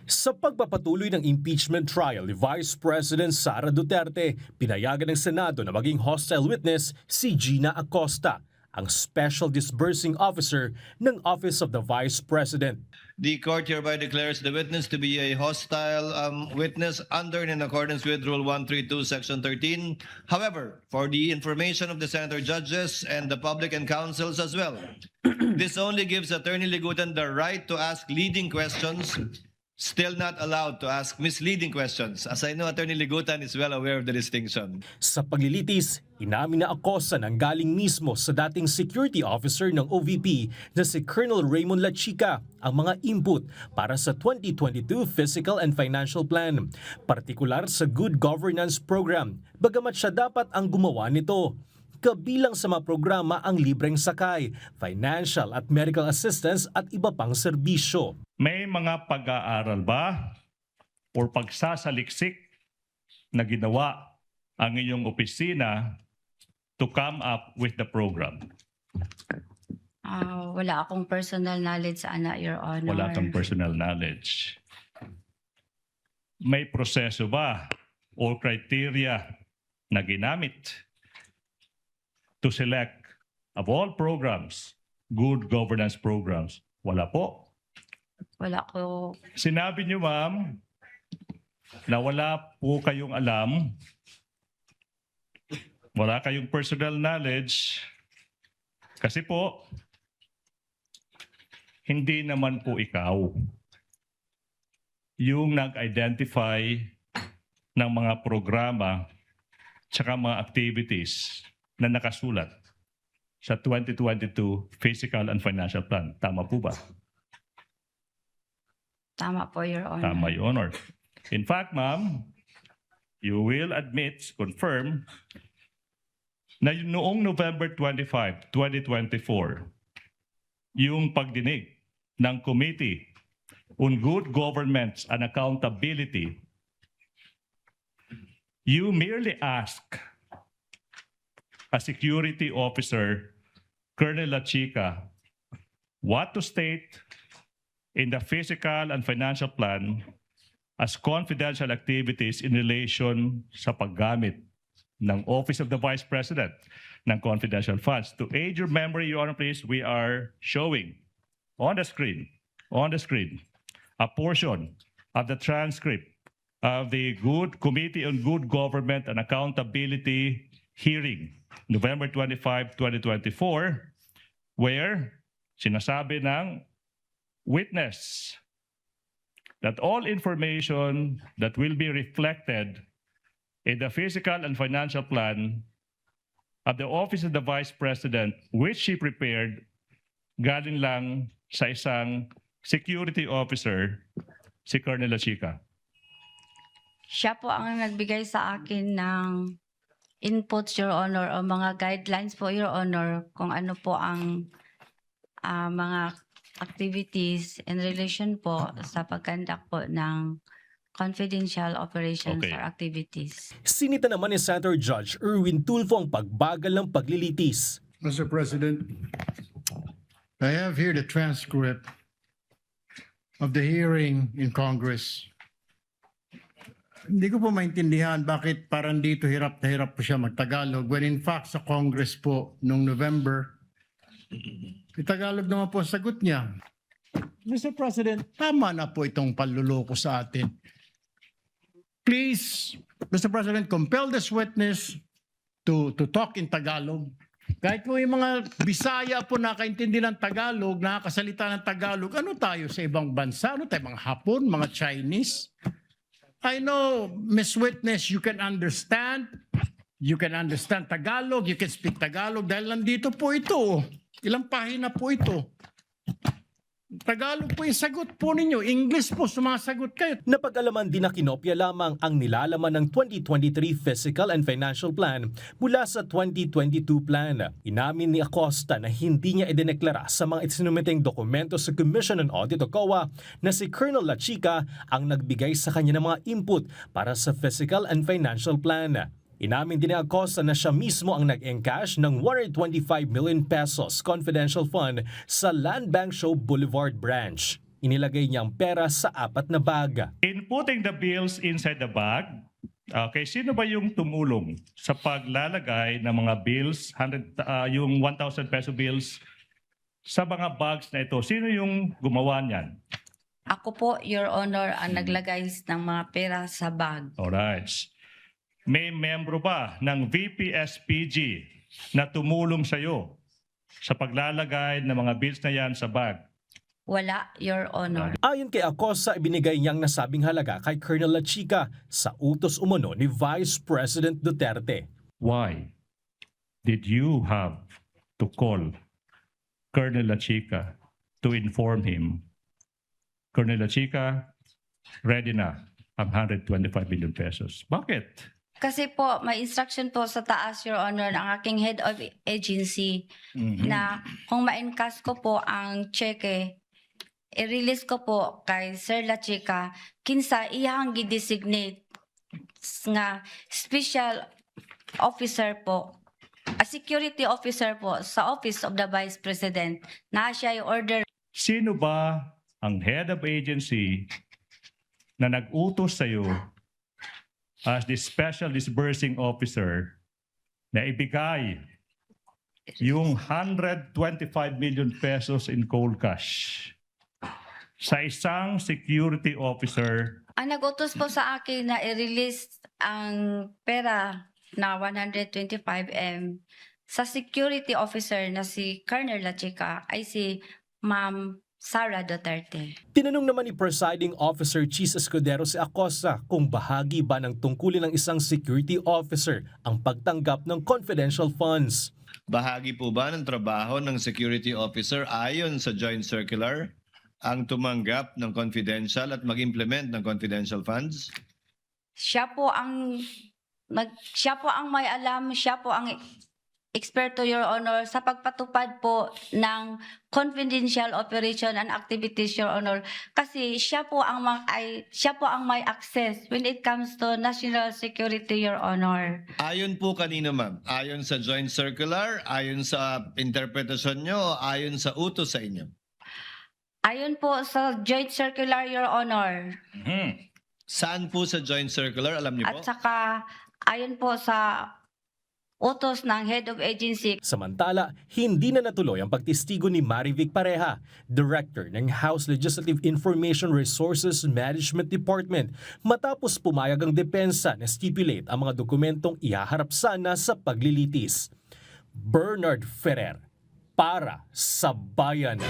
Sa pagpapatuloy ng impeachment trial ni Vice President Sara Duterte, pinayagan ng Senado na maging hostile witness si Gina Acosta, ang Special Disbursing Officer ng Office of the Vice President. The court hereby declares the witness to be a hostile witness under and in accordance with Rule 132, Section 13. However, for the information of the senator judges and the public and councils as well, this only gives Attorney Ligutan the right to ask leading questions, still not allowed to ask misleading questions. As I know, Attorney Ligutan is well aware of the distinction. Sa paglilitis, inamin na Acosta nang galing mismo sa dating security officer ng OVP na si Colonel Raymond Lachica ang mga input para sa 2022 Fiscal and Financial Plan, partikular sa Good Governance Program, bagamat siya dapat ang gumawa nito. Kabilang sa mga programa ang libreng sakay, financial at medical assistance at iba pang serbisyo. May mga pag-aaral ba o pagsasaliksik na ginawa ang iyong opisina to come up with the program? Wala akong personal knowledge sana, Your Honor. Wala kang personal knowledge. May proseso ba o criteria na ginamit to select of all programs, good governance programs? Wala po. Wala ko. Sinabi niyo, ma'am, na wala po kayong alam, wala kayong personal knowledge, kasi po, hindi naman po ikaw yung nag-identify ng mga programa tsaka mga activities na nakasulat sa 2022 Fiscal and Financial Plan. Tama po ba? Tama po, Your Honor. Tama, Your Honor. In fact, ma'am, you will admit, confirm, na noong November 25, 2024, yung pagdinig ng Committee on Good Governance and Accountability, you merely ask a security officer, Colonel Lachica, what to state in the Fiscal and Financial Plan as confidential activities in relation sa paggamit ng Office of the Vice President ng confidential funds. To aid your memory, Your Honor, please, we are showing on the screen, a portion of the transcript of the Committee on Good Government and Accountability hearing, November 25, 2024, where sinasabi ng witness that all information that will be reflected in the Fiscal and Financial Plan of the Office of the Vice President, which she prepared, galing lang sa isang security officer, si Colonel Lachica. Siya po ang nagbigay sa akin ng inputs, Your Honor, o mga guidelines po, Your Honor, kung ano po ang mga activities in relation po sa pag-conduct po ng confidential operations Okay. or activities. Sinita naman ni Senator Judge Erwin Tulfo ang pagbagal ng paglilitis. Mr. President, I have here the transcript of the hearing in Congress. Hindi ko po maintindihan bakit parang dito hirap na hirap po siya magtagalog when in fact sa Congress po noong November, Tagalog naman po ang sagot niya. Mr. President, tama na po itong panluloko sa atin. Please, Mr. President, compel this witness to talk in Tagalog. Kahit po yung mga Bisaya po nakaintindi ng Tagalog, nakakasalita ng Tagalog, ano tayo sa ibang bansa? Ano tayo, mga Hapon, mga Chinese? I know, Miss Witness, you can understand Tagalog, you can speak Tagalog dahil nandito po ito. Ilang pahina po ito. Tagalog po yung sagot po ninyo. English po sumasagot kayo. Napag-alaman din na kinopya lamang ang nilalaman ng 2023 Fiscal and Financial Plan mula sa 2022 Plan. Inamin ni Acosta na hindi niya idineklara sa mga isinumiteng dokumento sa Commission on Audit o COA na si Colonel Lachica ang nagbigay sa kanya ng mga input para sa Fiscal and Financial Plan. Inamin din ni Acosta na siya mismo ang nag-encash ng 125 million pesos confidential fund sa Land Bank Show Boulevard branch. inilagay niyang pera sa 4 na bag. In putting the bills inside the bag, okay, sino ba yung tumulong sa paglalagay ng mga bills, yung 1,000 peso bills sa mga bags na ito? Sino yung gumawa niyan? Ako po, Your Honor, ang naglagay ng mga pera sa bag. Alright. May membro ba ng VPSPG na tumulong sa iyo sa paglalagay ng mga bills na yan sa bag? Wala, Your Honor. Ayon kay Acosta, ibinigay niyang nasabing halaga kay Colonel Lachica sa utos umano ni Vice President Duterte. Why did you have to call Colonel Lachica to inform him, Colonel Lachica, ready na ang 125 million pesos? Bakit? Kasi po, may instruction po sa taas, Your Honor, ng aking head of agency na kung ma-encash ko po ang cheque, i-release ko po kay Sir Lachica, kinsa iyang gi-designate nga special officer po, a security officer po sa Office of the Vice President na siya i-order. Sino ba ang head of agency na nag-utos sa iyo as the special disbursing officer na ibigay yung 125 million pesos in cold cash sa isang security officer? Ang nag-utos po sa akin na i-release ang pera na 125M sa security officer na si Colonel Lachica ay si Ma'am Sara Duterte. Tinanong naman ni Presiding Officer Chis Escudero si Acosta kung bahagi ba ng tungkulin ng isang security officer ang pagtanggap ng confidential funds. Bahagi po ba ng trabaho ng security officer ayon sa joint circular ang tumanggap ng confidential at mag-implement ng confidential funds? Siya po ang may alam, siya po ang eksperto, Your Honor, sa pagpatupad po ng confidential operation and activities, Your Honor. Kasi siya po ang may access when it comes to national security, Your Honor. Ayon po kanino, ma'am? Ayon sa joint circular, ayon sa interpretasyon nyo, ayon sa utos sa inyo? Ayon po sa joint circular, Your Honor. Saan po sa joint circular? Alam niyo po? At saka ayon po sa utos ng head of agency. Samantala, hindi na natuloy ang pagtistigo ni Marivic Pareja, Director ng House Legislative Information Resources Management Department, matapos pumayag ang depensa na stipulate ang mga dokumentong ihaharap sana sa paglilitis. Bernard Ferrer, para sa Bayan.